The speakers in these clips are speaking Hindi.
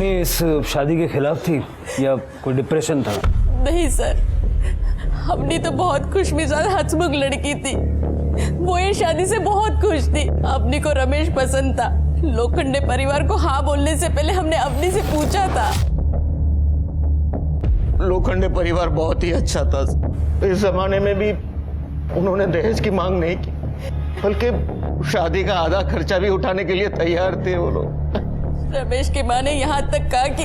अवनी इस शादी के खिलाफ थी या कोई डिप्रेशन था? नहीं सर, अवनी तो बहुत खुशमिजाज हंसमुख लड़की थी। वो ये शादी से बहुत खुश थी। अवनी को रमेश पसंद था। लोखंडे परिवार को हाँ बोलने से पहले हमने अवनी से पूछा था। लोखंडे परिवार बहुत ही अच्छा था। इस जमाने में भी उन्होंने दहेज की मांग नहीं की, बल्कि शादी का आधा खर्चा भी उठाने के लिए तैयार थे वो लोग। रमेश की माँ ने यहाँ तक कहा कि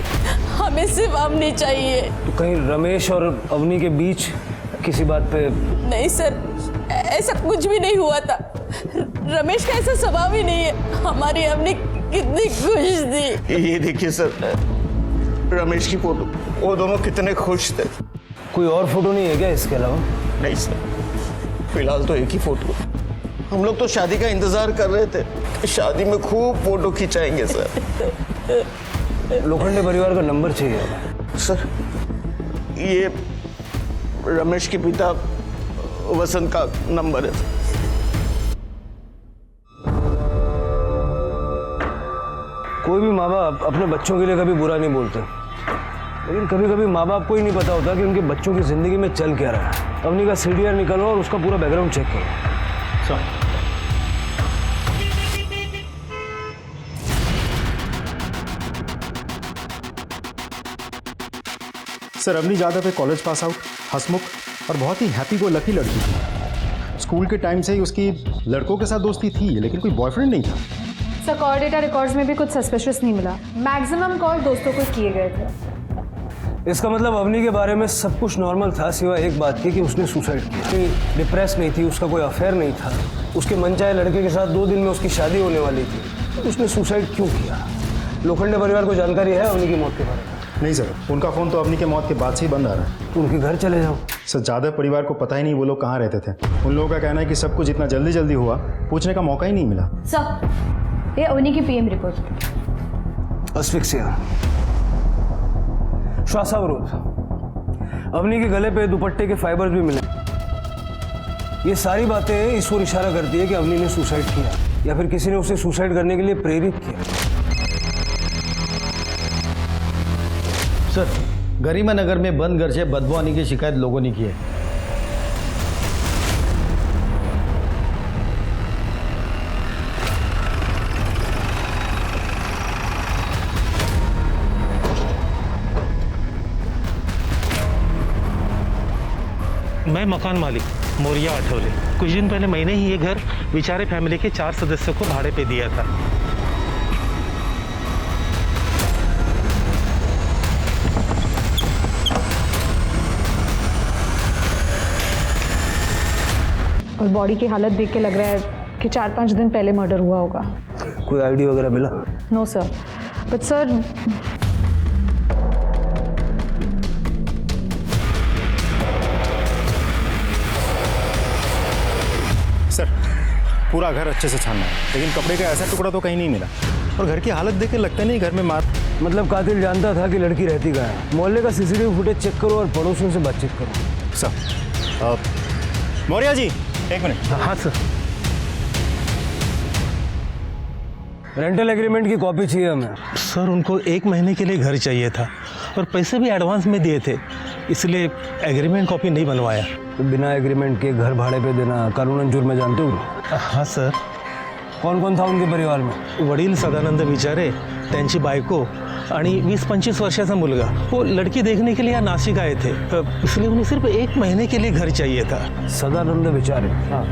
हमें सिर्फ अवनी चाहिए। तो कहीं रमेश और अवनी के बीच किसी बात पे? नहीं सर, ऐसा कुछ भी नहीं हुआ था। रमेश का ऐसा स्वभाव ही नहीं है। हमारी अवनी कितनी खुश थी। ये देखिए सर, रमेश की फोटो, वो दोनों कितने खुश थे। कोई और फोटो नहीं है क्या इसके अलावा? नहीं सर, फिलहाल तो एक ही फोटो। हम लोग तो शादी का इंतजार कर रहे थे कि शादी में खूब फोटो खिंचाएंगे सर। लोखंडे परिवार का नंबर चाहिए हमें। सर, ये रमेश के पिता वसंत का नंबर है। कोई भी माँ बाप अपने बच्चों के लिए कभी बुरा नहीं बोलते, लेकिन कभी कभी माँ बाप को ही नहीं पता होता कि उनके बच्चों की जिंदगी में चल क्या रहा है। अवनी का सीडीआर निकालो और उसका पूरा बैकग्राउंड चेक करो। सर, अवनी जादव है, कॉलेज पास आउट, हंसमुख और बहुत ही हैप्पी गो लकी लड़की थी। स्कूल के टाइम से ही उसकी लड़कों के साथ दोस्ती थी, लेकिन कोई बॉयफ्रेंड नहीं था। सर, कॉल डेटा रिकॉर्ड्स में भी कुछ सस्पिशियस नहीं मिला। मैक्सिमम कॉल दोस्तों को किए गए थे। इसका मतलब अवनी के बारे में सब कुछ नॉर्मल था, सिवाय एक बात की कि उसने सुसाइड किया। डिप्रेस नहीं थी, उसका कोई अफेयर नहीं था, उसके मनचाहे लड़के के साथ 2 दिन में उसकी शादी होने वाली थी। तो उसने सुसाइड क्यों किया? लोखंडे परिवार को जानकारी है अवनी की मौत के बारे में? नहीं सर, उनका फ़ोन तो अवनी के मौत के बाद से ही बंद आ रहा है। तो उनके घर चले जाओ। सर, जादव परिवार को पता ही नहीं वो लोग कहाँ रहते थे। उन लोगों का कहना है कि सब कुछ इतना जल्दी जल्दी हुआ, पूछने का मौका ही नहीं मिला। सर, ये अवनी की पीएम रिपोर्ट। अस्फिक्सिया, श्वासावरोध, अवनी के गले पे दुपट्टे के फाइबर्स भी मिले। ये सारी बातें इस ओर इशारा करती है कि अवनी ने सुसाइड किया या फिर किसी ने उसे सुसाइड करने के लिए प्रेरित किया। सर, गरिमा नगर में बंद घर से बदबू आने की शिकायत लोगों ने की है। मैं मकान मालिक मोरिया आठवले। कुछ दिन पहले मैंने ही ये घर बेचारे फैमिली के 4 सदस्यों को भाड़े पे दिया था। और बॉडी की हालत देख के लग रहा है कि 4-5 दिन पहले मर्डर हुआ होगा। कोई आईडी वगैरह मिला? No sir, but sir, sir, पूरा घर अच्छे से छानना है, लेकिन कपड़े का ऐसा टुकड़ा तो कहीं नहीं मिला। और घर की हालत देख के लगता नहीं घर में मार। मतलब कातिल जानता था कि लड़की रहती कहाँ है। मोहल्ले का सीसीटीवी फुटेज चेक करो और पड़ोसियों से बातचीत करो। सर, मौर्या जी, 1 मिनट। हाँ सर। रेंटल एग्रीमेंट की कॉपी चाहिए हमें। सर, उनको 1 महीने के लिए घर चाहिए था और पैसे भी एडवांस में दिए थे, इसलिए एग्रीमेंट कॉपी नहीं बनवाया। तो बिना एग्रीमेंट के घर भाड़े पे देना कानूनन जुर्म है, जानते हो? हाँ सर। कौन कौन था उनके परिवार में? वडील सदानंद विचारे, त्यांची बायको आणि 20-25 वर्षाचा मुलगा। वो लड़की देखने के लिए यहाँ नासिक आए थे, इसलिए उन्हें सिर्फ 1 महीने के लिए घर चाहिए था। सदानंद विचारे? हाँ।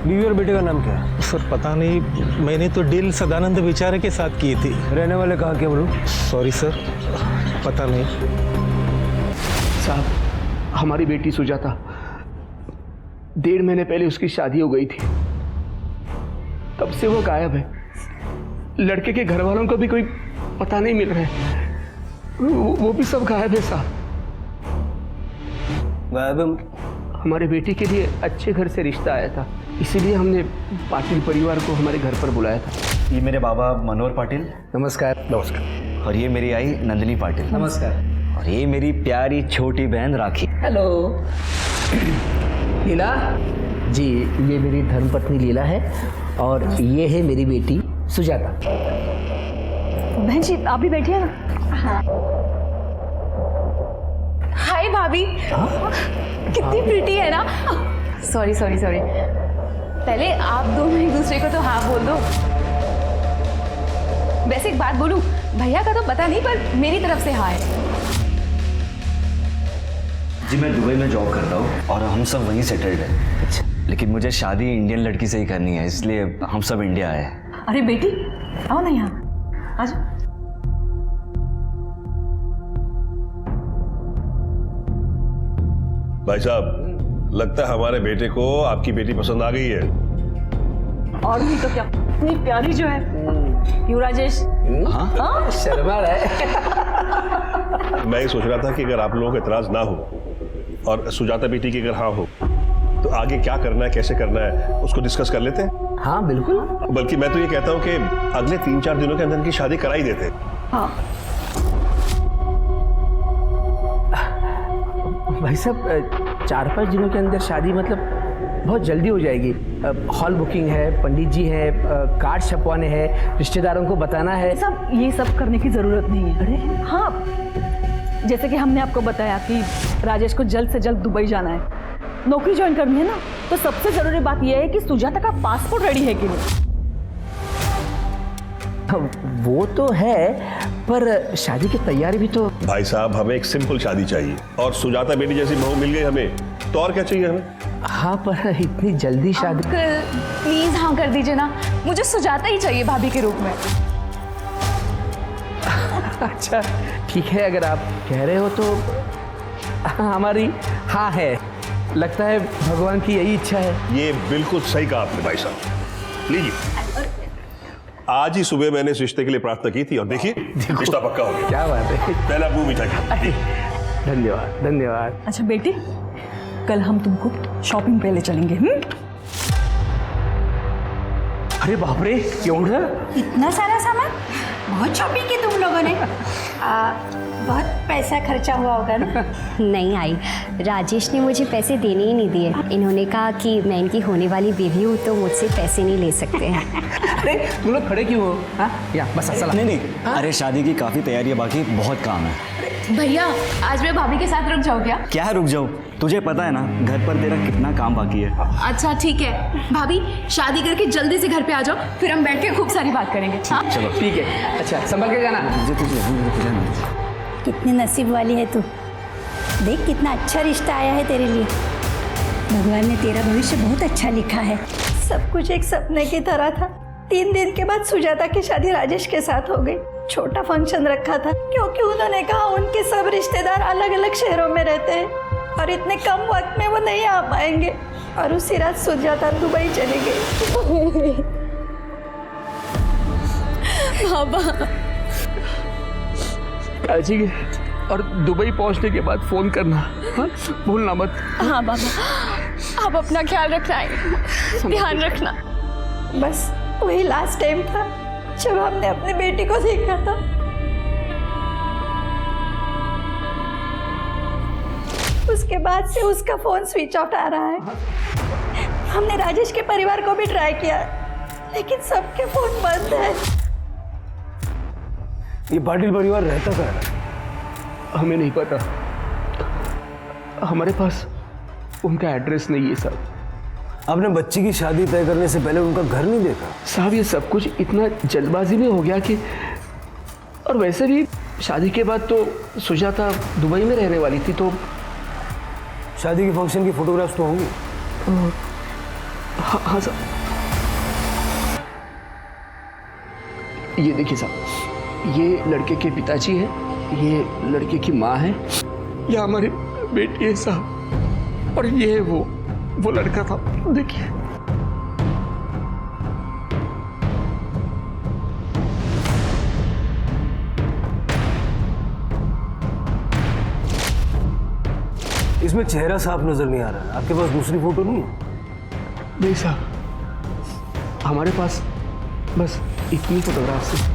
बीवी और बेटे का नाम क्या है? सर पता नहीं, मैंने तो डील सदानंद विचारे के साथ की थी। रहने वाले कहाँ के बोलो? सॉरी सर, पता नहीं। साहब, हमारी बेटी सुजाता, 1.5 महीने पहले उसकी शादी हो गई थी। तब से वो गायब है। लड़के के घर वालों को भी कोई पता नहीं मिल रहा है। वो भी सब गायब है साहब। गायब है? हमारे बेटी के लिए अच्छे घर से रिश्ता आया था, इसीलिए हमने पाटिल परिवार को हमारे घर पर बुलाया था। ये मेरे बाबा मनोहर पाटिल। नमस्कार। नमस्कार। और ये मेरी आई नंदिनी पाटिल। नमस्कार। और ये मेरी प्यारी छोटी बहन राखी। हेलो। लीला जी, ये मेरी धर्मपत्नी लीला है और ये है मेरी बेटी सुजाता। बहन जी आप भी बैठिए ना। हाय भाभी, कितनी प्रिटी है ना। सॉरी सॉरी सॉरी, पहले आप दोनों एक दूसरे को तो हाँ बोल दो। वैसे एक बात बोलूं, भैया का तो पता नहीं पर मेरी तरफ से हाँ है। जी मैं दुबई में जॉब करता हूँ और हम सब वहीं सेटल्ड हैं। लेकिन मुझे शादी इंडियन लड़की से ही करनी है, इसलिए हम सब इंडिया आए हैं। अरे बेटी आओ ना यहाँ, आ जाओ। भाई साहब, लगता है हमारे बेटे को आपकी बेटी पसंद आ गई है। और भी तो क्या, इतनी प्यारी जो है। क्यों राजेश? हाँ शर्मा रहा है। मैं ये सोच रहा था कि अगर आप लोगों को इतराज ना हो और सुजाता बेटी की अगर हाँ हो तो आगे क्या करना है, कैसे करना है, उसको डिस्कस कर लेते हैं। हाँ बिल्कुल। बल्कि मैं तो ये कहता हूँ कि अगले 3-4 दिनों के अंदर इनकी शादी करा ही देते हैं। हाँ भाई साहब 4-5 दिनों के अंदर शादी मतलब बहुत जल्दी हो जाएगी। हॉल बुकिंग है, पंडित जी है, कार्ड छपवाने हैं, रिश्तेदारों को बताना है। सब ये सब करने की जरूरत नहीं है। अरे हाँ, जैसे कि हमने आपको बताया कि राजेश को जल्द से जल्द दुबई जाना है, नौकरी ज्वाइन करनी है ना, तो सबसे जरूरी बात यह है कि सुजाता का पासपोर्ट रेडी है कि नहीं। वो तो है, पर शादी की तैयारी भी तो। भाई साहब हमें एक सिंपल शादी चाहिए और सुजाता बेटी जैसी बहू मिल गई हमें तो और क्या चाहिए हमें। हाँ पर इतनी जल्दी शादी। प्लीज हाँ कर दीजिए ना, मुझे सुजाता ही चाहिए भाभी के रूप में। अच्छा ठीक है, अगर आप कह रहे हो तो हमारी हाँ है। लगता है भगवान की यही इच्छा है। ये बिल्कुल सही कहा आपने भाई साहब। लीजिए, आज ही सुबह मैंने इस रिश्ते के लिए प्रार्थना की थी और देखिए रिश्ता पक्का हो गया। क्या बात है। पहला मुंह मीठा किया। धन्यवाद धन्यवाद। अच्छा बेटी, कल हम तुमको शॉपिंग पे ले चलेंगे। अरे बाप रे, क्यों? इतना सारा सामान, बहुत शॉपिंग की तुम लोगों ने। बहुत पैसा खर्चा हुआ होगा ना? नहीं आई, राजेश ने मुझे पैसे देने ही नहीं दिए। इन्होंने कहा कि मैं इनकी होने वाली बीवी हूँ तो मुझसे पैसे नहीं ले सकते हैं। अरे तुम लोग खड़े क्यों हो? हाँ या बस चला। नहीं अरे शादी की काफी तैयारी है, बाकी बहुत काम है। भैया आज मैं भाभी के साथ रुक जाऊँ क्या? क्या रुक जाऊँ, तुझे पता है ना घर पर तेरा कितना काम बाकी है। अच्छा ठीक है भाभी, शादी करके जल्दी से घर पे आ जाओ, फिर हम बैठ के खूब सारी बात करेंगे। हाँ? चलो ठीक है। अच्छा संभल के जाना। कितनी नसीब वाली है तू। देख कितना अच्छा रिश्ता आया है तेरे लिए। भगवान ने तेरा भविष्य बहुत अच्छा लिखा है। सब कुछ एक सपने की तरह था। 3 दिन के बाद सुजाता की शादी राजेश के साथ हो गई। छोटा फंक्शन रखा था क्योंकि उन्होंने कहा उनके सब रिश्तेदार अलग अलग शहरों में रहते हैं और इतने कम वक्त में वो नहीं आ पाएंगे। और उसी रात सुजाता दुबई चली गई। बाबा ठीक है, और दुबई पहुंचने के बाद फोन करना, हाँ? भूलना मत। हाँ बाबा, आप अपना ख्याल रखना है, ध्यान रखना। बस वही लास्ट टाइम था जब हमने अपनी बेटी को देखा था। उसके बाद से उसका फोन स्विच ऑफ आ रहा है। हमने राजेश के परिवार को भी ट्राई किया लेकिन सबके फोन बंद है। ये पाटिल परिवार रहता कहाँ है? हमें नहीं पता, हमारे पास उनका एड्रेस नहीं है साहब। आपने बच्ची की शादी तय करने से पहले उनका घर नहीं देखा? साहब ये सब कुछ इतना जल्दबाजी में हो गया कि, और वैसे भी शादी के बाद तो सुजाता दुबई में रहने वाली थी, तो शादी के फंक्शन की फोटोग्राफ्स तो होंगी। हाँ साहब, ये देखिए साहब, ये लड़के के पिताजी हैं, ये लड़के की माँ है, ये हमारी बेटी है साहब, और ये है वो लड़का था, देखिए। इसमें चेहरा साफ नजर नहीं आ रहा है। आपके पास दूसरी फोटो नहीं है? नहीं साहब, हमारे पास बस इतनी फोटोग्राफ्स है।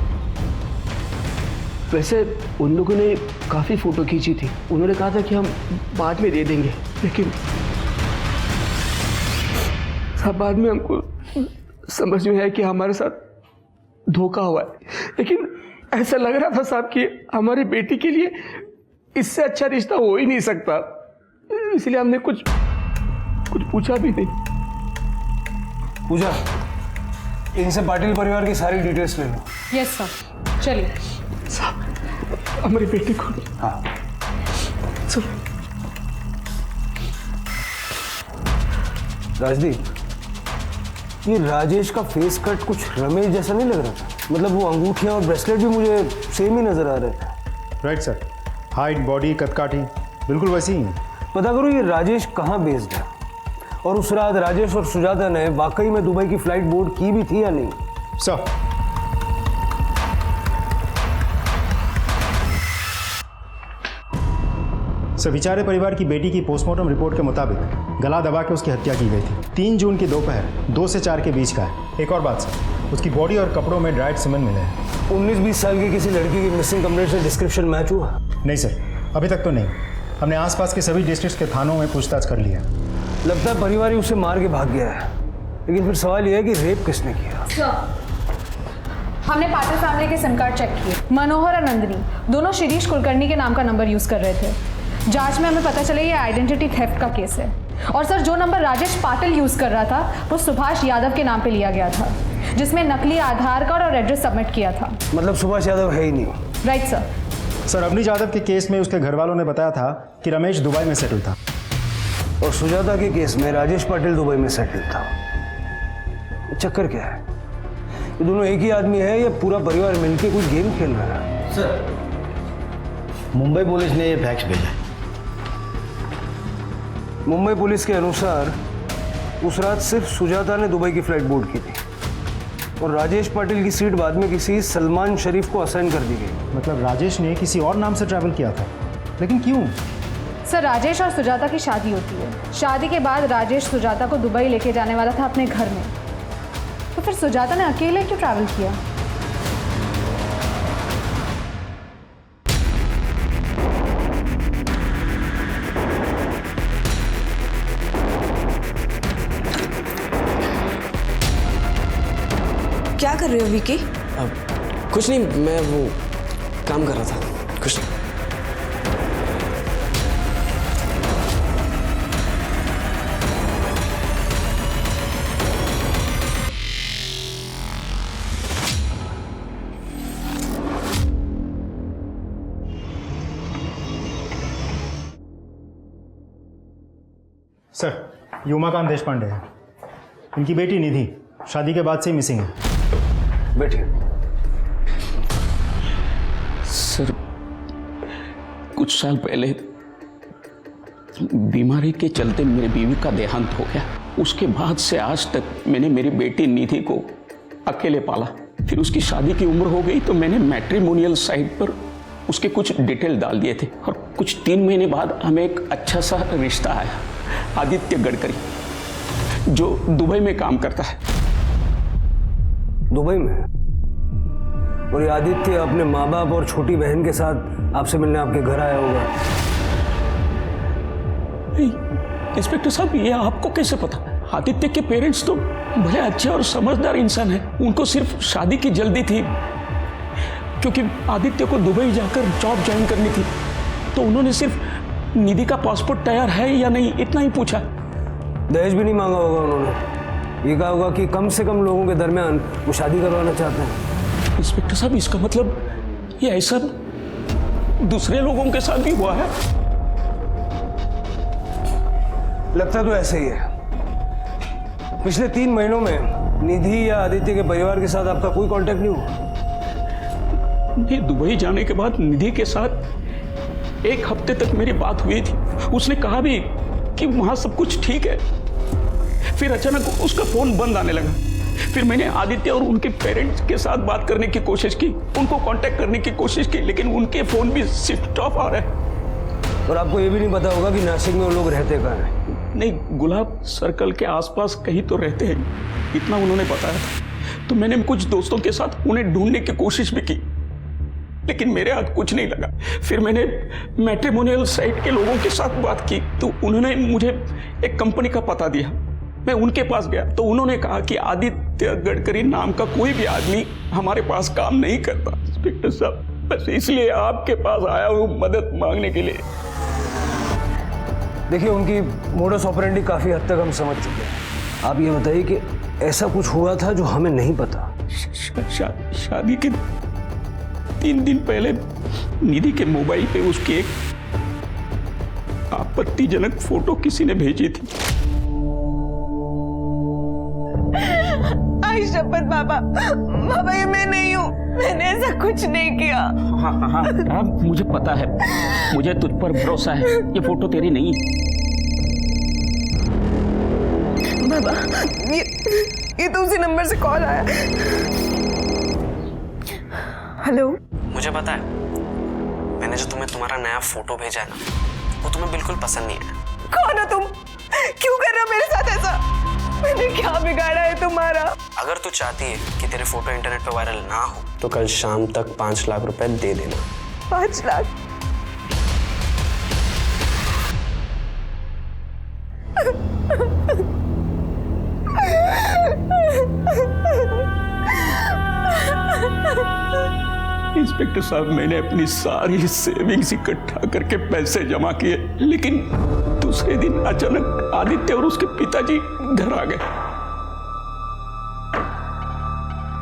वैसे उन लोगों ने काफ़ी फ़ोटो खींची थी, उन्होंने कहा था कि हम बाद में दे देंगे, लेकिन सब बाद में हमको समझ में आया कि हमारे साथ धोखा हुआ है। लेकिन ऐसा लग रहा था साहब कि हमारी बेटी के लिए इससे अच्छा रिश्ता हो ही नहीं सकता, इसलिए हमने कुछ पूछा भी नहीं। पूजा, इनसे पाटिल परिवार की सारी डिटेल्स ले लो। यस सर, चलिए। साहब हमारी बेटी को। हाँ चलो। राजदीप, ये राजेश का फेस कट कुछ रमेश जैसा नहीं लग रहा था? मतलब वो अंगूठियां और ब्रेसलेट भी मुझे सेम ही नजर आ रहे थे। राइट सर, हाइट, बॉडी, कदकाठी बिल्कुल वैसी ही है। पता करो ये राजेश कहाँ बेस्ड है, और उस रात राजेश और सुजाता ने वाकई में दुबई की फ्लाइट बोर्ड की भी थी या नहीं? सर सविचारे परिवार की बेटी की पोस्टमार्टम रिपोर्ट के मुताबिक गला दबा के उसकी हत्या की गई थी। 3 जून की दोपहर 2 से 4 के बीच का है। एक और बात सर, उसकी बॉडी और कपड़ों में ड्राइड सीमेंट मिले हैं। 19-20 साल की किसी लड़की की मिसिंग कंप्लेंट से डिस्क्रिप्शन मैच हुआ? नहीं सर, अभी तक तो नहीं। हमने आसपास के सभी डिस्ट्रिक्ट के थानों में पूछताछ कर लिया। लगता है परिवार ही उसे मार के भाग गया है, लेकिन फिर सवाल यह है कि रेप किसने किया? हमने पाटिल फैमिली के सिम कार्ड चेक किए। मनोहर और नंदिनी दोनों शिरीष कुलकर्णी के नाम का नंबर यूज कर रहे थे। जांच में हमें पता चला ये आइडेंटिटी थेफ्ट का केस है। और सर, जो नंबर राजेश पाटिल यूज कर रहा था वो सुभाष यादव के नाम पे लिया गया था, जिसमें नकली आधार कार्ड और एड्रेस सबमिट किया था। मतलब सुभाष यादव है ही नहीं? Right sir. Sir, Avni Yadav के केस में उसके घर वालों ने बताया था कि रमेश दुबई में सेटल था, और सुजाता के केस में राजेश पाटिल दुबई में सेटल था। चक्कर क्या है? ये दोनों एक ही आदमी है या पूरा परिवार मिलकर कोई गेम खेल रहा है? सर, मुंबई पुलिस ने ये फैक्स भेजा। मुंबई पुलिस के अनुसार उस रात सिर्फ सुजाता ने दुबई की फ्लाइट बोर्ड की थी, और राजेश पाटिल की सीट बाद में किसी सलमान शरीफ को असाइन कर दी गई। मतलब राजेश ने किसी और नाम से ट्रैवल किया था, लेकिन क्यों? सर, राजेश और सुजाता की शादी होती है। शादी के बाद राजेश सुजाता को दुबई लेके जाने वाला था अपने घर में, तो फिर सुजाता ने अकेले क्यों ट्रैवल किया? क्या कर रहे हो विकी? कुछ नहीं, मैं वो काम कर रहा था। कुछ नहीं। सर, ये उमाकांत देशपांडे है। इनकी बेटी निधि शादी के बाद से ही मिसिंग है। बैठिए। सर, कुछ साल पहले बीमारी के चलते मेरी बीवी का देहांत हो गया। उसके बाद से आज तक मैंने मेरी बेटी निधि को अकेले पाला। फिर उसकी शादी की उम्र हो गई तो मैंने मैट्रिमोनियल साइट पर उसके कुछ डिटेल डाल दिए थे, और कुछ 3 महीने बाद हमें एक अच्छा सा रिश्ता आया। आदित्य गडकरी, जो दुबई में काम करता है। दुबई में? और ये आदित्य अपने माँ बाप और छोटी बहन के साथ आपसे मिलने आपके घर आया होगा? इंस्पेक्टर साहब, ये आपको कैसे पता? आदित्य के पेरेंट्स तो बड़े अच्छे और समझदार इंसान हैं। उनको सिर्फ शादी की जल्दी थी, क्योंकि आदित्य को दुबई जाकर जॉब ज्वाइन करनी थी। तो उन्होंने सिर्फ निधि का पासपोर्ट तैयार है या नहीं इतना ही पूछा। दहेज भी नहीं मांगा होगा उन्होंने? ये कहा होगा कि कम से कम लोगों के दरमियान वो शादी करवाना चाहते हैं। इंस्पेक्टर साहब, इसका मतलब ये ऐसा दूसरे लोगों के साथ भी हुआ है? लगता तो ऐसे ही है। पिछले 3 महीनों में निधि या आदित्य के परिवार के साथ आपका कोई कांटेक्ट नहीं हुआ? नहीं, दुबई जाने के बाद निधि के साथ 1 हफ्ते तक मेरी बात हुई थी। उसने कहा भी कि वहां सब कुछ ठीक है। फिर अचानक उसका फोन बंद आने लगा। फिर मैंने आदित्य और उनके पेरेंट्स के साथ बात करने की कोशिश की, उनको कांटेक्ट करने की कोशिश की, लेकिन उनके फोन भी स्विच ऑफ आ रहे हैं। और आपको ये भी नहीं पता होगा कि नासिक में वो लोग रहते कहाँ हैं? नहीं, गुलाब सर्कल के आसपास कहीं तो रहते हैं, इतना उन्होंने बताया था। तो मैंने कुछ दोस्तों के साथ उन्हें ढूंढने की कोशिश भी की, लेकिन मेरे हाथ कुछ नहीं लगा। फिर मैंने मैट्रिमोनियल साइट के लोगों के साथ बात की, तो उन्होंने मुझे एक कंपनी का पता दिया। मैं उनके पास गया तो उन्होंने कहा कि आदित्य गडकरी नाम का कोई भी आदमी हमारे पास काम नहीं करता। इंस्पेक्टर साहब, बस इसलिए आपके पास आया हूँ मदद मांगने के लिए। देखिए, उनकी मोडस ऑपरेंडी काफ़ी हद तक हम समझ चुके हैं। आप ये बताइए कि ऐसा कुछ हुआ था जो हमें नहीं पता? शादी के 3 दिन पहले निधि के मोबाइल पे उसकी एक आपत्तिजनक फोटो किसी ने भेजी थी। आई शपथ बाबा, बाबा ये मैं नहीं हूँ, मैंने ऐसा कुछ नहीं किया। हाँ, मुझे पता है, मुझे तुझ पर भरोसा है, ये फोटो तेरी नहीं है। बाबा ये तो उसी नंबर से कॉल आया। हेलो। मुझे पता है, मैंने जो तुम्हें तुम्हारा नया फोटो भेजा है ना, वो तुम्हें बिल्कुल पसंद नहीं आया। कौन हो तुम? क्यों कर रहे हो मेरे साथ ऐसा? मैंने क्या बिगाड़ा है तुम्हारा? अगर तू चाहती है कि तेरे फोटो इंटरनेट पे वायरल ना हो तो कल शाम तक 5 लाख रुपए दे देना। 5 लाख? इंस्पेक्टर साहब, मैंने अपनी सारी सेविंग्स इकट्ठा करके पैसे जमा किए, लेकिन दूसरे दिन अचानक आदित्य और उसके पिताजी घर आ गए।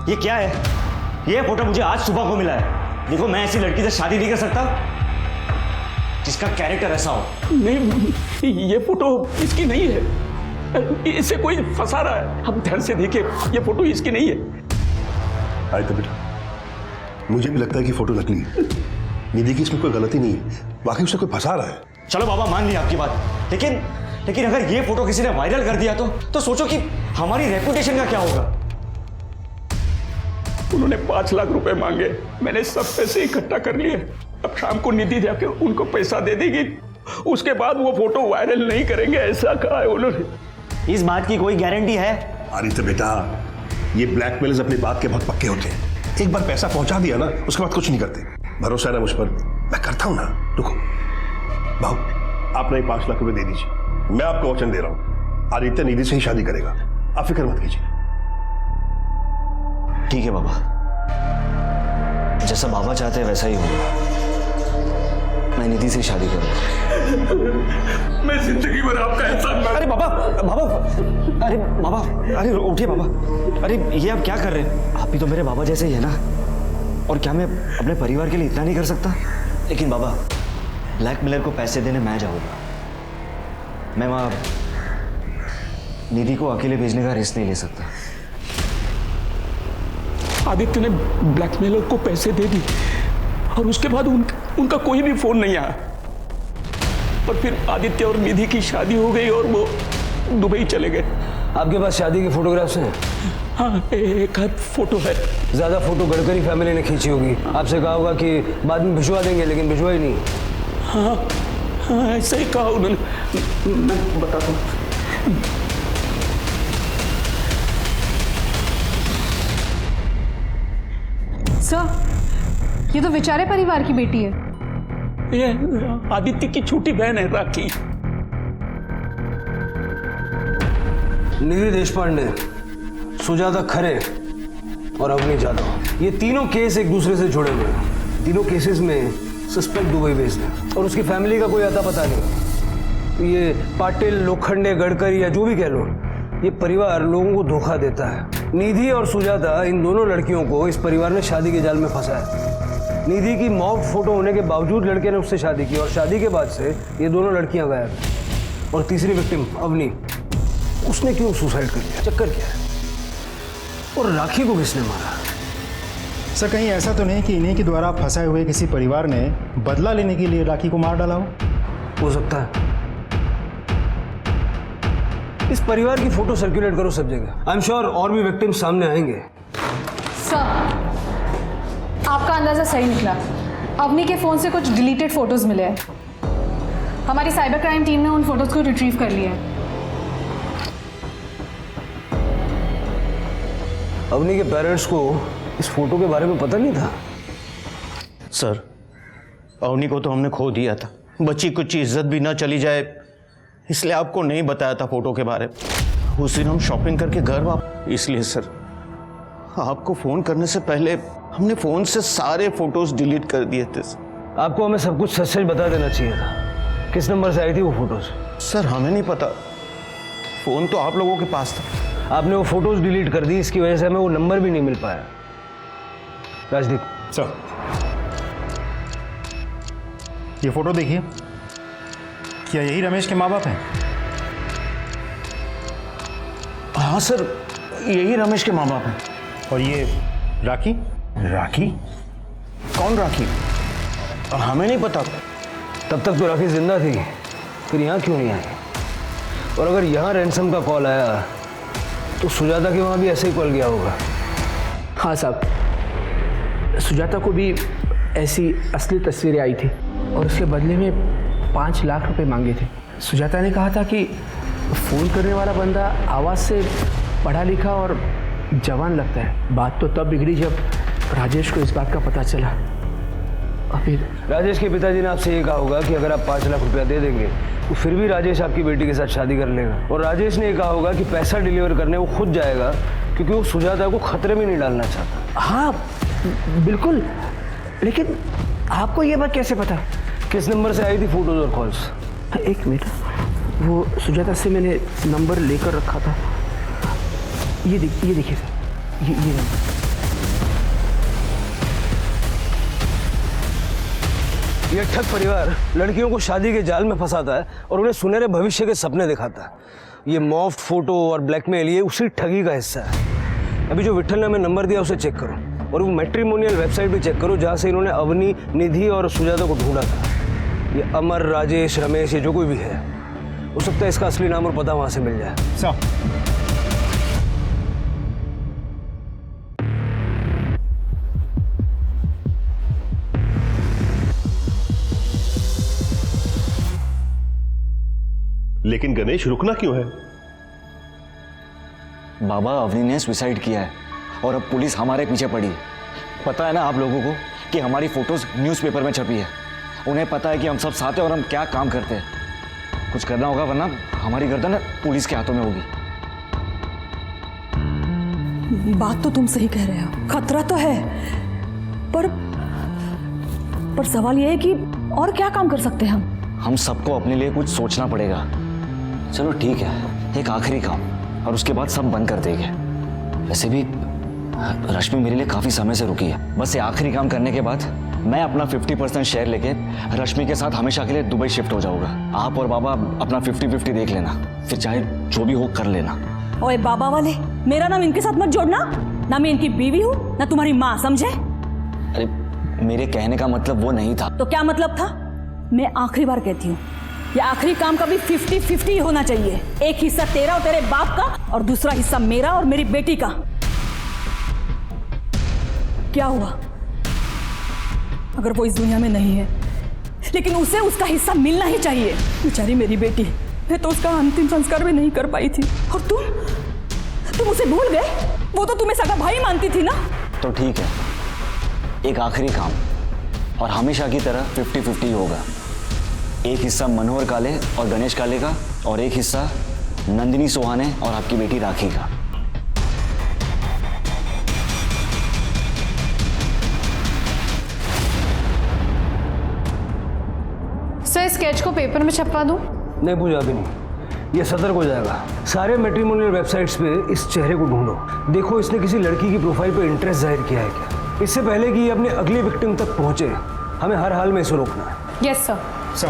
ये क्या है? ये फोटो मुझे आज सुबह को मिला है। देखो, मैं ऐसी लड़की से शादी नहीं कर सकता जिसका कैरेक्टर ऐसा हो। नहीं, ये फोटो इसकी नहीं है, इसे कोई फंसा रहा है। हम ध्यान से देखिए, ये फोटो इसकी नहीं है। आए तो बेटा, मुझे भी लगता है कि फोटो नकली है। निधि की इसमें कोई गलती नहीं है, बाकी उसे कोई फंसा रहा है। चलो बाबा, मान लिया आपकी बात, लेकिन अगर ये फोटो किसी ने वायरल कर दिया तो सोचो कि हमारी रेपुटेशन का क्या होगा। उन्होंने 5 लाख रुपए मांगे, मैंने सब पैसे इकट्ठा कर लिए। अब शाम को निधि जाके उनको पैसा दे देगी, उसके बाद वो फोटो वायरल नहीं करेंगे, ऐसा कहा है उन्होंने। इस बात की कोई गारंटी है? अरे तो बेटा, ये ब्लैकमेलर्स अपनी बात के बहुत पक्के होते हैं। एक बार पैसा पहुंचा दिया ना, उसके बाद कुछ नहीं करते। भरोसा है ना मुझ पर? मैं करता हूं ना। रुको भाऊ, आप नहीं 5 लाख रुपए दे दीजिए। मैं आपको वचन दे रहा हूं, आदित्य निधि से ही शादी करेगा, आप फिक्र मत कीजिए। ठीक है बाबा, जैसा बाबा चाहते हैं वैसा ही होगा। मैं निधि से शादी करूंगा। मैं जिंदगी भर आपका एहसान। अरे बाबा, अरे उठिए बाबा। अरे ये आप क्या कर रहे हैं? आप भी तो मेरे बाबा जैसे ही है ना। और क्या मैं अपने परिवार के लिए इतना नहीं कर सकता? लेकिन बाबा, ब्लैकमेलर को पैसे देने मैं जाऊंगा। मैं वहां निधि को अकेले भेजने का रिस्क नहीं ले सकता। आदित्य ने ब्लैकमेलर को पैसे दे दी और उसके बाद उनका कोई भी फोन नहीं आया। और फिर आदित्य और निधि की शादी हो गई और वो दुबई चले गए। आपके पास शादी के फोटोग्राफ्स हैं? हाँ, एक आध फोटो है। ज़्यादा फोटो गडकरी फैमिली ने खींची होगी। आपसे कहा होगा कि बाद में भिजवा देंगे, लेकिन भिजवा ही नहीं। हाँ, ऐसा ही कहा उन्होंने। मैं बताता हूँ। सर, ये तो बेचारे परिवार की बेटी है। ये आदित्य की छोटी बहन है राखी। निधि देशपांडे, सुजाता खरे और अवनी जाधव, ये तीनों केस एक दूसरे से जुड़े हुए हैं। तीनों केसेस में सस्पेक्ट दुबई बेस्ड है और उसकी फैमिली का कोई अता पता नहीं। ये पाटिल, लोखंडे, गडकरी या जो भी कह लो, ये परिवार लोगों को धोखा देता है। निधि और सुजाता, इन दोनों लड़कियों को इस परिवार ने शादी के जाल में फंसाया। निधि की मॉब फोटो होने के बावजूद लड़के ने उससे शादी की और शादी के बाद से ये दोनों लड़कियां गायब। और तीसरी विक्टिम अवनी, उसने क्यों सुसाइड कर लिया? चक्कर क्या है? और राखी को किसने मारा? सर, कहीं ऐसा तो नहीं कि इन्हीं के द्वारा फंसाए हुए किसी परिवार ने बदला लेने के लिए राखी को मार डाला हो सकता है। इस परिवार की फोटो सर्कुलेट करो सब जगह। आई एम श्योर और भी विक्टिम सामने आएंगे। सर, आपका अंदाजा सही निकला। अवनी के फोन से कुछ डिलीटेड फोटोज मिले हैं। हमारी साइबर क्राइम टीम ने उन फोटोज को रिट्रीव कर लिया है। अवनी के पेरेंट्स को इस फोटो के बारे में पता नहीं था? सर, अवनी को तो हमने खो दिया था। बच्ची कुछ इज्जत भी ना चली जाए, इसलिए आपको नहीं बताया था फोटो के बारे में। उस दिन हम शॉपिंग करके घर वापस, इसलिए सर आपको फोन करने से पहले हमने फोन से सारे फोटोज डिलीट कर दिए थे। आपको हमें सब कुछ सच सच बता देना चाहिए था। किस नंबर से आई थी वो फोटोज? सर हमें नहीं पता, फोन तो आप लोगों के पास था। आपने वो फोटोज डिलीट कर दी, इसकी वजह से हमें वो नंबर भी नहीं मिल पाया। राजदीप सर, ये फोटो देखिए, क्या यही रमेश के माँ बाप हैं? हाँ सर, यही रमेश के माँ बाप हैं। और ये राखी? राखी? कौन राखी? हमें नहीं पता। तब तक तो राखी जिंदा थी, फिर यहाँ क्यों नहीं आई? और अगर यहाँ रैंसम का कॉल आया तो सुजाता के वहाँ भी ऐसे ही कॉल गया होगा। हाँ साहब, सुजाता को भी ऐसी असली तस्वीरें आई थी और उसके बदले में 5 लाख रुपए मांगे थे। सुजाता ने कहा था कि फ़ोन करने वाला बंदा आवाज़ से पढ़ा लिखा और जवान लगता है। बात तो तब बिगड़ी जब राजेश को इस बात का पता चला। और फिर राजेश के पिताजी ने आपसे ये कहा होगा कि अगर आप 5 लाख रुपया दे देंगे तो फिर भी राजेश आपकी बेटी के साथ शादी कर लेगा। और राजेश ने ये कहा होगा कि पैसा डिलीवर करने वो खुद जाएगा क्योंकि वो सुजाता को खतरे में नहीं डालना चाहता। हाँ बिल्कुल, लेकिन आपको ये बात कैसे पता? किस नंबर से आई थी फोटोज और कॉल्स? एक मिनट, वो सुजाता से मैंने नंबर लेकर रखा था। ये देखिए सर, ये नंबर। ये ठग परिवार लड़कियों को शादी के जाल में फंसाता है और उन्हें सुनहरे भविष्य के सपने दिखाता है। ये मॉफ्ट फोटो और ब्लैकमेल ये उसी ठगी का हिस्सा है। अभी जो विट्ठल ने हमें नंबर दिया उसे चेक करो और वो मैट्रिमोनियल वेबसाइट भी चेक करो जहाँ से इन्होंने अवनी, निधि और सुजाता को ढूंढा था। ये अमर, राजेश, रमेश, ये जो कोई भी है, हो सकता है इसका असली नाम और पता वहाँ से मिल जाए। लेकिन गणेश रुकना क्यों है? बाबा, अवनी ने सुसाइड किया है और अब पुलिस हमारे पीछे पड़ी है। पता है ना आप लोगों को कि हमारी फोटोज न्यूज़पेपर में छपी है। उन्हें पता है कि हम सब साथ हैं और हम क्या काम करते हैं। कुछ करना होगा वरना हमारी गर्दन पुलिस के हाथों में होगी। बात तो तुम सही कह रहे हो, खतरा तो है, पर सवाल यह है कि और क्या काम कर सकते हैं हम सबको अपने लिए कुछ सोचना पड़ेगा। चलो ठीक है, एक आखिरी काम और उसके बाद सब बंद कर देंगे। वैसे भी रश्मि मेरे लिए काफ़ी समय से रुकी है। बस ये आखिरी काम करने के बाद मैं अपना 50% शेयर लेके रश्मि के साथ हमेशा के लिए दुबई शिफ्ट हो जाऊंगा। आप और बाबा अपना 50-50 देख लेना, फिर चाहे जो भी हो कर लेना। ओए बाबा वाले, मेरा नाम इनके साथ मत जोड़ना। ना मैं इनकी बीवी हूँ ना तुम्हारी माँ, समझे? अरे मेरे कहने का मतलब वो नहीं था। तो क्या मतलब था? मैं आखिरी बार कहती हूँ, ये आखिरी काम का भी 50-50 होना चाहिए। एक हिस्सा तेरा और तेरे बाप का और दूसरा हिस्सा मेरा और मेरी बेटी का। क्या हुआ अगर वो इस दुनिया में नहीं है, लेकिन उसे उसका हिस्सा मिलना ही चाहिए। बेचारी मेरी बेटी, मैं तो उसका अंतिम संस्कार भी नहीं कर पाई थी और तुम उसे भूल गए। वो तो तुम्हें सगा भाई मानती थी ना। तो ठीक है, एक आखिरी काम और हमेशा की तरह 50-50 होगा। एक हिस्सा मनोहर काले और गणेश काले का और एक हिस्सा नंदिनी सोहाने और आपकी बेटी राखी का। सर, स्केच को पेपर में छपवा दूं? नहीं पूजा, अभी नहीं, ये सतर्क हो जाएगा। सारे मैट्रिमोनियल वेबसाइट्स पे इस चेहरे को ढूंढो, देखो इसने किसी लड़की की प्रोफाइल पे इंटरेस्ट जाहिर किया है क्या। इससे पहले कि ये अपने अगली विक्टिम तक पहुंचे, हमें हर हाल में इसे रोकना है। Yes sir.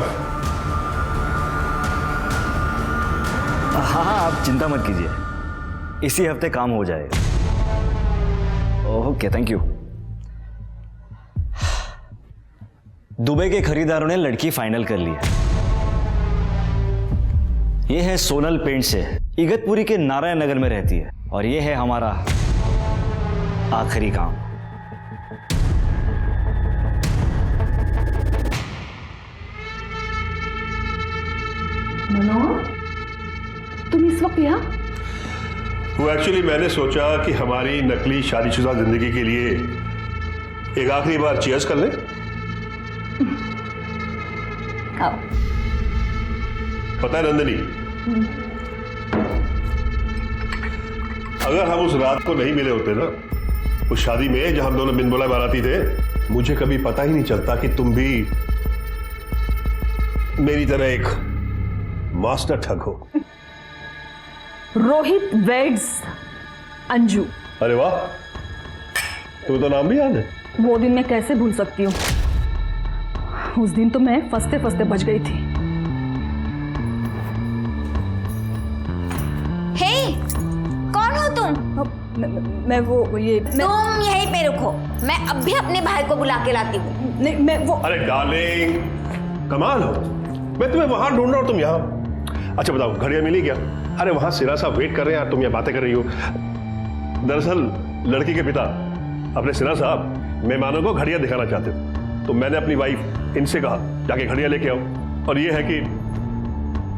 हाँ, आप चिंता मत कीजिए, इसी हफ्ते काम हो जाएगा। Okay, thank you. दुबई के खरीदारों ने लड़की फाइनल कर ली है। ये है सोनल पेंट से, इगतपुरी के नारायण नगर में रहती है और ये है हमारा आखिरी काम। मनोहर, तुम इस वक्त यहाँ? वो एक्चुअली मैंने सोचा कि हमारी नकली शादीशुदा जिंदगी के लिए एक आखिरी बार चीयर्स कर लें। आओ। पता है नंदिनी, अगर हम उस रात को नहीं मिले होते ना, उस शादी में जहां हम दोनों बिन बुलाए बाराती थे, मुझे कभी पता ही नहीं चलता कि तुम भी मेरी तरह एक मास्टर ठग हो। रोहित वेड्स अंजू। अरे वाह, तुम्हें तो नाम भी याद है। वो दिन मैं कैसे भूल सकती हूँ। उस दिन तो मैं फंसते फंसते बच गई थी। हे, कौन हो तुम? मैं वो ये तुम यहीं पे रुको, मैं अब भी अपने भाई को बुला के लाती हूँ। नहीं, मैं वो। अरे डार्लिंग, कमाल हो, मैं तुम्हें वहां ढूंढ रहा हूं, तुम यहाँ। अच्छा बताओ, घड़ियां मिली क्या? अरे वहां सिरा साहब वेट कर रहे हैं, तुम यहाँ बातें कर रही हो। दरअसल लड़की के पिता अपने सिरा साहब मेहमानों को घड़ियां दिखाना चाहते थे, तो मैंने अपनी वाइफ इनसे कहा जाके घड़ियां लेके आओ। और ये है कि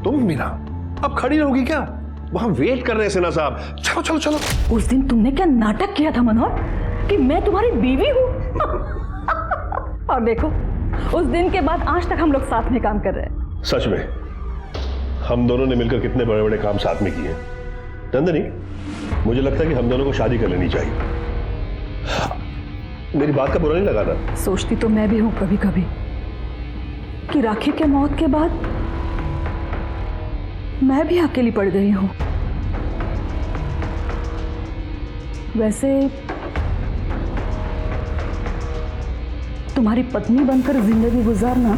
तुम मीरा अब खड़ी रहोगी क्या? वहां वेट कर रहे हैं सिन्हा साहब, चलो चलो चलो। उस दिन तुमने क्या नाटक किया था मनोहर कि मैं तुम्हारी बीवी हूँ। और देखो, उस दिन के बाद आज तक हम लोग साथ में काम कर रहे हैं। सच में हम दोनों ने मिलकर कितने बड़े बड़े काम साथ में किए। नंदनी, मुझे लगता है कि हम दोनों को शादी कर लेनी चाहिए। मेरी बात का बुरा नहीं लगाना। सोचती तो मैं भी हूं कभी कभी कि राखी के मौत के बाद मैं भी अकेली पड़ गई हूं। वैसे तुम्हारी पत्नी बनकर जिंदगी गुजारना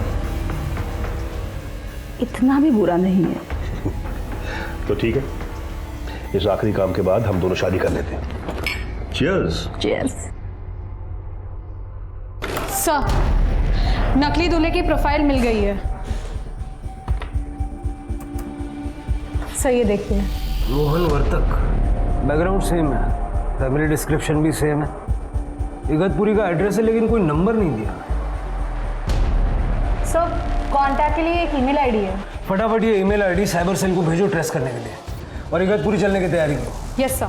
इतना भी बुरा नहीं है। तो ठीक है, इस आखिरी काम के बाद हम दोनों शादी कर लेते हैं। चीयर्स। चीयर्स। सर, नकली दूल्हे की प्रोफाइल मिल गई है। सर ये देखिए। रोहन वर्तक, बैकग्राउंड सेम है, फैमिली डिस्क्रिप्शन भी सेम है, इगतपुरी का एड्रेस है, लेकिन कोई नंबर नहीं दिया। सर, कांटेक्ट के लिए एक ईमेल आईडी है। फटाफट ये ईमेल आईडी साइबर सेल को भेजो ट्रेस करने के लिए, और इगतपुरी चलने की तैयारी करो। Yes sir.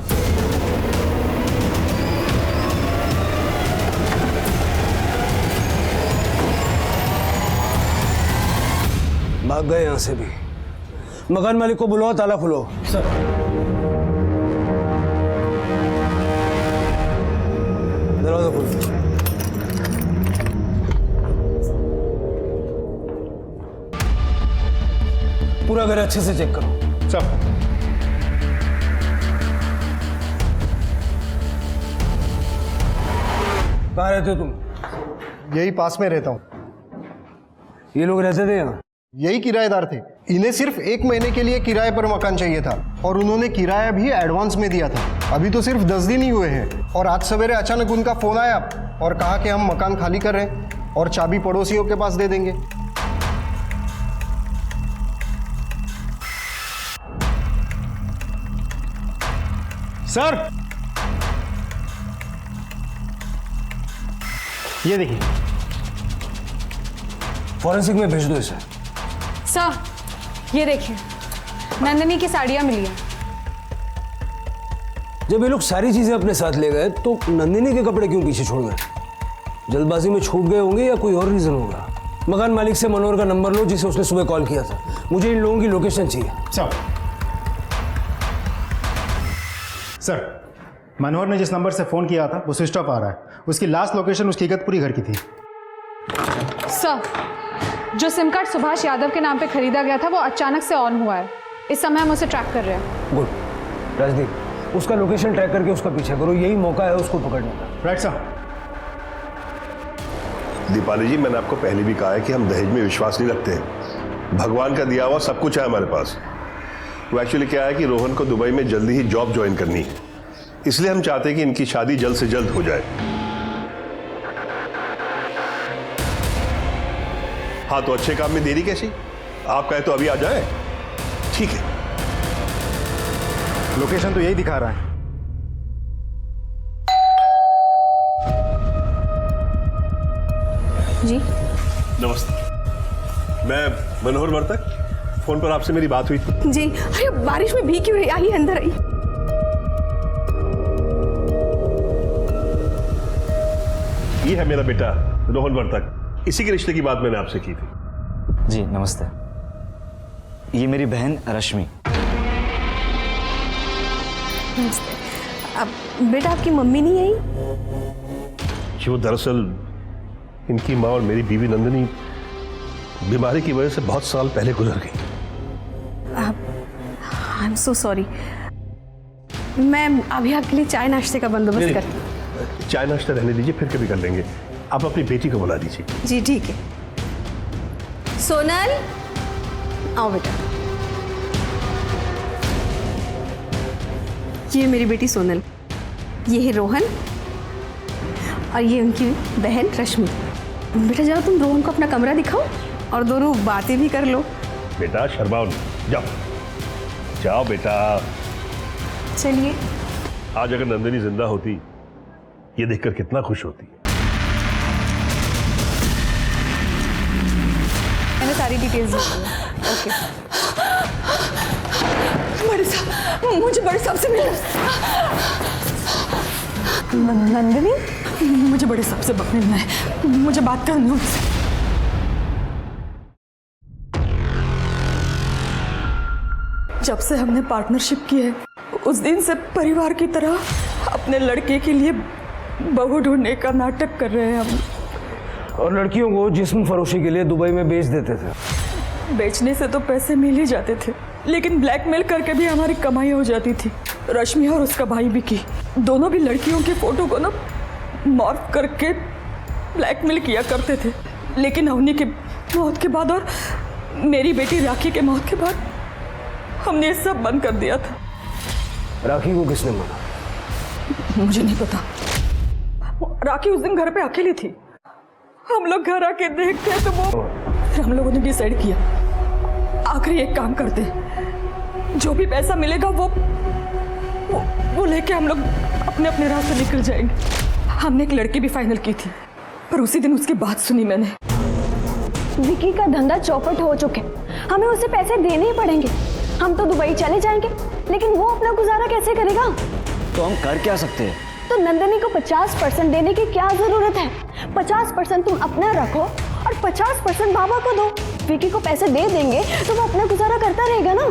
भाग गए यहां से भी। मकान मालिक को बुलाओ, ताला खुलो। सर। दरवाजा खोलो। पूरा घर अच्छे से चेक करो। सब। कहाँ रहते हो तुम? यही पास में रहता हूँ। ये लोग रहते थे यहाँ? यही किराएदार थे। इन्हें सिर्फ 1 महीने के लिए किराए पर मकान चाहिए था और उन्होंने किराया भी एडवांस में दिया था। अभी तो सिर्फ 10 दिन ही हुए हैं और आज सवेरे अचानक उनका फोन आया और कहा कि हम मकान खाली कर रहे हैं और चाबी पड़ोसियों के पास दे देंगे। सर, ये देखिए। फॉरेंसिक में भेज दो इसे। सर, ये देखिए, नंदिनी की साड़ियां मिली हैं। जब ये लोग सारी चीजें अपने साथ ले गए तो नंदिनी के कपड़े क्यों पीछे छोड़ गए? जल्दबाजी में छूट गए होंगे या कोई और रीजन होगा। मकान मालिक से मनोहर का नंबर लो जिसे उसने सुबह कॉल किया था। मुझे इन लोगों की लोकेशन चाहिए। सर, मनोहर ने जिस नंबर से फोन किया था वो स्विच ऑफ आ रहा है। उसकी लास्ट लोकेशन उसकी इगतपुरी घर की थी। सर, जो सिम कार्ड सुभाष यादव के नाम पे खरीदा गया था वो अचानक से ऑन हुआ है। इस समय हम उसे ट्रैक कर रहे हैं। गुड। राजदीप, उसका लोकेशन ट्रैक करके उसका पीछा करो, यही मौका है उसको पकड़ने का। Right sir. दीपाली जी, मैंने आपको पहले भी कहा है कि हम दहेज में विश्वास नहीं रखते हैं। भगवान का दिया हुआ सब कुछ है हमारे पास। वो एक्चुअली क्या है कि रोहन को दुबई में जल्दी ही जॉब ज्वाइन करनी है, इसलिए हम चाहते हैं कि इनकी शादी जल्द से जल्द हो जाए। हाँ, तो अच्छे काम में देरी कैसी? आप कहे तो अभी आ जाए। ठीक है। लोकेशन तो यही दिखा रहा है। जी नमस्ते, मैं मनोहर वर्तक। फोन पर आपसे मेरी बात हुई थी। जी। अरे बारिश में भीग क्यों रही? आइए अंदर आइए। ये है मेरा बेटा रोहन वर्तक। इसी के रिश्ते की बात मैंने आपसे की थी। जी नमस्ते। ये मेरी बहन रश्मि। नमस्ते। अब बेटा आपकी मम्मी नहीं आई? कि वो दरअसल इनकी माँ और मेरी बीवी नंदिनी बीमारी की वजह से बहुत साल पहले गुजर गई। I am so sorry. मैं अभी आपके लिए चाय नाश्ते का बंदोबस्त करती हूँ। चाय नाश्ता रहने दीजिए, फिर कभी कर लेंगे। आप अपनी बेटी को बुला दीजिए। जी ठीक है। सोनल आओ बेटा। ये मेरी बेटी सोनल, ये है रोहन और ये उनकी बहन रश्मि। बेटा जाओ तुम रोहन को अपना कमरा दिखाओ और दोनों बातें भी कर लो। बेटा शर्माओ नहीं, जाओ जाओ बेटा। चलिए। आज अगर नंदिनी जिंदा होती ये देखकर कितना खुश होती। मैंने सारी डिटेल्स ली है। ओके। बड़े साहब, मुझे बड़े साहब से मिलना। नंदिनी, मुझे बड़े साहब से मिलना है, मुझे बात करनी है उनसे। जब से हमने पार्टनरशिप की है उस दिन से परिवार की तरह अपने लड़के के लिए बहू ढूंढने का नाटक कर रहे हैं हम। और लड़कियों को जिस्म फरोशी के लिए दुबई में बेच देते थे। बेचने से तो पैसे मिल ही जाते थे, लेकिन ब्लैकमेल करके भी हमारी कमाई हो जाती थी। रश्मि और उसका भाई विकी दोनों भी लड़कियों की फोटो को ना मॉर्फ करके ब्लैकमेल किया करते थे। लेकिन अवनी की मौत के बाद और मेरी बेटी राखी के मौत के बाद हमने ये सब बंद कर दिया था। राखी को किसने मारा? मुझे नहीं पता। राखी उस दिन घर पे अकेली थी। हम लोग घर आके देखते तो वो फिर हम लोगों ने डिसाइड किया आखिरी एक काम करते, जो भी पैसा मिलेगा वो लेके हम लोग अपने अपने रास्ते निकल जाएंगे। हमने एक लड़की भी फाइनल की थी, पर उसी दिन उसकी बात सुनी मैंने। विकी का धंधा चौपट हो चुके, हमें उसे पैसे देने ही पड़ेंगे। हम तो दुबई चले जाएंगे, लेकिन वो अपना गुजारा कैसे करेगा? तो हम कर क्या सकते हैं? तो नंदिनी को 50% देने की क्या जरूरत है? 50% तुम अपना रखो और 50% बाबा को दो। विकी को पैसे दे देंगे तो वो अपना गुजारा करता रहेगा ना।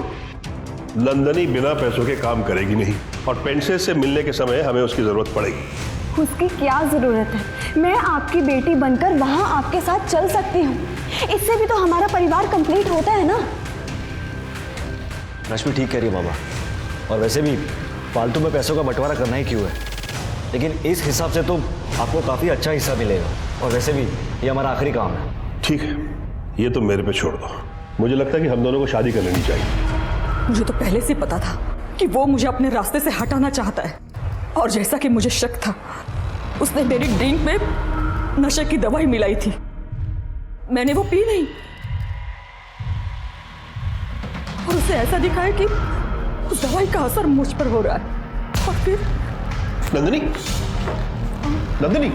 नंदिनी बिना पैसों के काम करेगी नहीं, और पेंशन से मिलने के समय हमें उसकी जरूरत पड़ेगी। उसकी क्या जरूरत है? मैं आपकी बेटी बनकर वहां आपके साथ चल सकती हूँ। इससे भी तो हमारा परिवार कंप्लीट होता है ना। रश्मि ठीक कह रही है बाबा, और वैसे भी फालतू में पैसों का बंटवारा करना ही क्यों है? लेकिन इस हिसाब से तो आपको काफी अच्छा हिस्सा मिलेगा, और वैसे भी ये हमारा आखिरी काम है। ठीक है, ये तो मेरे पे छोड़ दो। मुझे लगता है कि हम दोनों को शादी कर लेनी चाहिए। मुझे तो पहले से पता था कि वो मुझे अपने रास्ते से हटाना चाहता है, और जैसा कि मुझे शक था, उसने मेरी ड्रिंक में नशे की दवाई मिलाई थी। मैंने वो पी नहीं, और उसे ऐसा दिखा है कि उस दवाई का असर मुझ पर हो रहा है। और फिर नंदिनी, नंदिनी,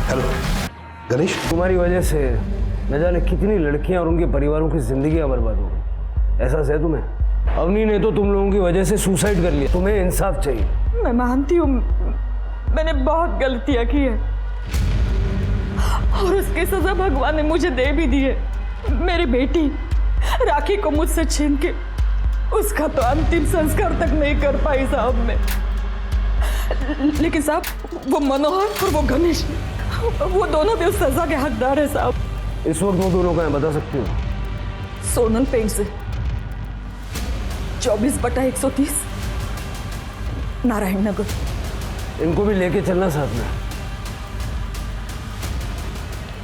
हेलो गणेश। तुम्हारी वजह से न जाने कितनी लड़कियां और उनके परिवारों की जिंदगियां बर्बाद हो गई। एहसास है तुम्हें? अवनी ने तो तुम लोगों की वजह से सुसाइड कर लिया। तुम्हें इंसाफ चाहिए। मैं मानती हूँ मैंने बहुत गलतियां की है, और उसकी सजा भगवान ने मुझे दे भी दी है। मेरी बेटी राखी को मुझसे छीन के उसका तो अंतिम संस्कार तक नहीं कर पाई साहब मैं। लेकिन साहब, वो मनोहर और वो गणेश, वो दोनों भी उस सजा के हकदार है साहब। इस वक्त वो दोनों का बता सकते हो? सोनल पेंट से 24/130 नारायण नगर। इनको भी लेके चलना साथ में।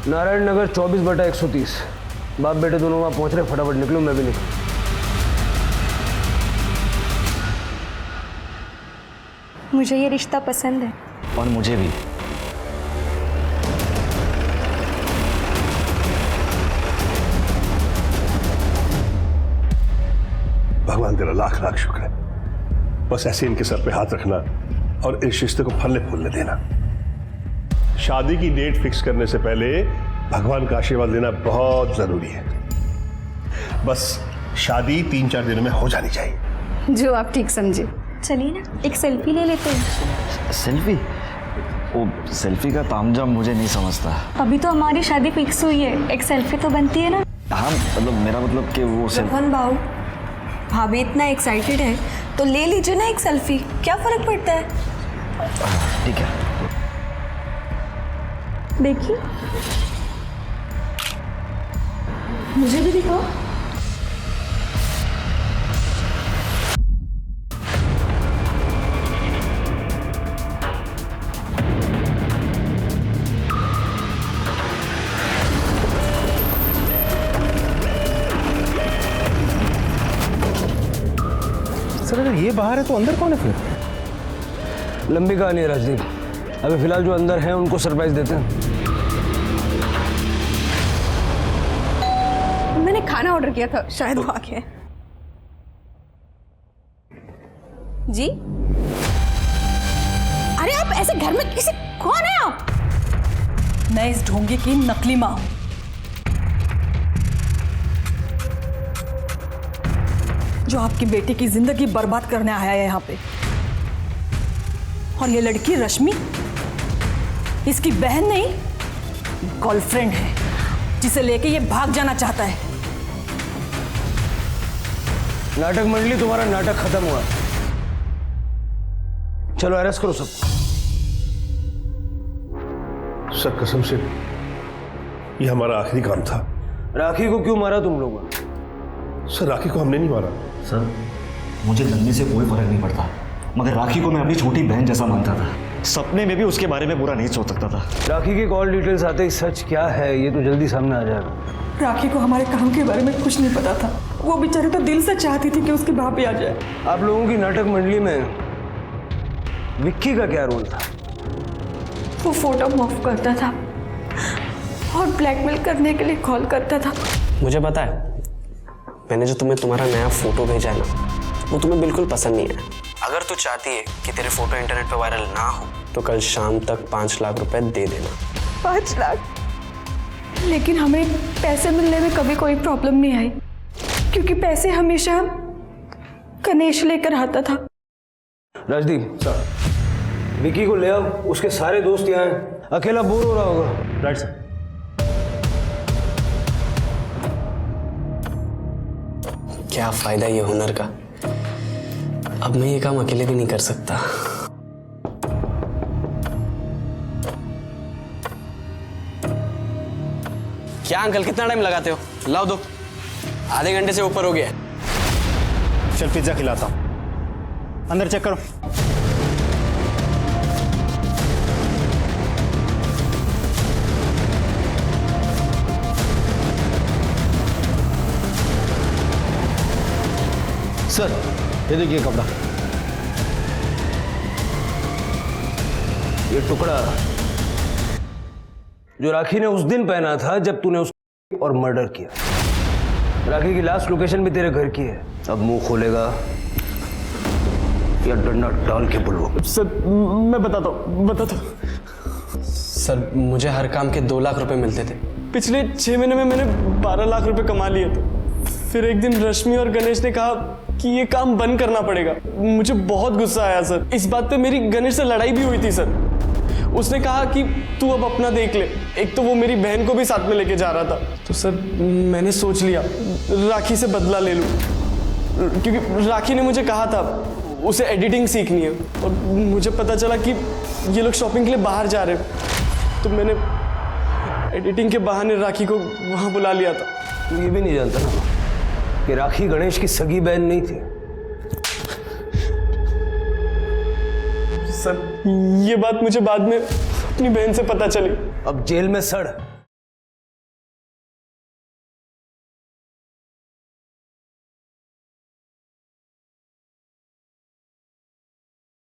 नारायण नगर 24/130। बाप बेटे दोनों वहां पहुंच रहे, फटाफट निकलो, मैं भी निकलूं। मुझे ये रिश्ता पसंद है। और मुझे भी। भगवान तेरा लाख लाख शुक्र है। बस ऐसे इनके सर पे हाथ रखना और इस रिश्ते को फलने फूलने देना। शादी की डेट फिक्स करने से पहले भगवान का आशीर्वाद लेना बहुत जरूरी है। बस शादी 3-4 दिनों में हो जानी चाहिए। जो आप ठीक समझे। चलिए ना, एक सेल्फी ले लेते हैं। सेल्फी? वो सेल्फी का तामझाम मुझे नहीं समझता। अभी तो हमारी शादी फिक्स हुई है, एक सेल्फी तो बनती है ना। हाँ मतलब मेरा मतलब कि वो रोहन बाबू, भाभी इतना एक्साइटेड है तो ले लीजिए ना एक सेल्फी, क्या फर्क पड़ता है। ठीक है। देखिए, मुझे भी दिखाओ। सर अगर ये बाहर है तो अंदर कौन है फिर? लंबी कहानी है राजदीप, अभी फिलहाल जो अंदर हैं उनको सरप्राइज देते हैं। मैंने खाना ऑर्डर किया था, शायद वो आ गया है। जी? अरे आप ऐसे घर में किसी, कौन है आप? मैं इस ढोंगी की नकली मां हूं। जो आपकी बेटी की जिंदगी बर्बाद करने आया है यहाँ पे। और ये लड़की रश्मि इसकी बहन नहीं, गर्लफ्रेंड है, जिसे लेके ये भाग जाना चाहता है। नाटक मंडली, तुम्हारा नाटक खत्म हुआ, चलो अरेस्ट करो सबको। सर कसम से ये हमारा आखिरी काम था। राखी को क्यों मारा तुम लोगों ने? सर राखी को हमने नहीं मारा। सर मुझे लगने से कोई फर्क नहीं पड़ता, मगर राखी को मैं अपनी छोटी बहन जैसा मानता था। सपने में भी उसके बारे में बुरा नहीं सोच सकता था। राखी की कॉल डिटेल्स आते ही सच क्या है ये तो जल्दी सामने आ जाएगा। राखी को हमारे काम के बारे में कुछ नहीं पता था। वो बेचारी तो दिल से चाहती थी कि उसकी भाभी आ जाए। आप लोगों की नाटक मंडली में विक्की का क्या रोल था? वो फोटो मूव करता था और ब्लैकमेल करने के लिए कॉल करता था। मुझे पता है, मैंने जो तुम्हें तुम्हारा नया फोटो भेजा है ना, वो तुम्हें बिल्कुल पसंद नहीं है। अगर तू चाहती है कि तेरे फोटो इंटरनेट पे वायरल ना हो तो कल शाम तक 5 लाख रुपए दे देना। 5 लाख? लेकिन हमें पैसे मिलने में कभी कोई प्रॉब्लम नहीं आई, क्योंकि पैसे हमेशा गणेश लेकर आता था। राजदीप सर, विकी को ले आओ, उसके सारे दोस्त यहाँ हैं, अकेला बोर हो रहा होगा। Right sir. क्या फायदा ये हुनर का, अब मैं ये काम अकेले भी नहीं कर सकता। क्या अंकल कितना टाइम लगाते हो? लाओ दो, आधे घंटे से ऊपर हो गया। चल पिज्जा खिलाता हूं, अंदर चेक करो। सर ये देखिए कपड़ा। ये टुकड़ा जो राखी ने उस दिन पहना था जब तूने उसको और मर्डर किया। राखी की लास्ट लोकेशन भी तेरे घर की है। अब मुंह खोलेगा या डंडा डाल के बुलवा। सर मैं बताता हूँ। सर मुझे हर काम के 2 लाख रुपए मिलते थे। पिछले 6 महीने में मैंने 12 लाख रुपए कमा लिए थे। फिर एक दिन रश्मि और गणेश ने कहा कि ये काम बंद करना पड़ेगा। मुझे बहुत गुस्सा आया सर। इस बात पे मेरी गणेश से लड़ाई भी हुई थी सर। उसने कहा कि तू अब अपना देख ले। एक तो वो मेरी बहन को भी साथ में लेके जा रहा था। तो सर मैंने सोच लिया राखी से बदला ले लूं, क्योंकि राखी ने मुझे कहा था उसे एडिटिंग सीखनी है और मुझे पता चला कि ये लोग शॉपिंग के लिए बाहर जा रहे हैं। तो मैंने एडिटिंग के बहाने राखी को वहाँ बुला लिया था। तू ये भी नहीं जानता ना कि राखी गणेश की सगी बहन नहीं थी। सर ये बात मुझे बाद में अपनी बहन से पता चली। अब जेल में सड़।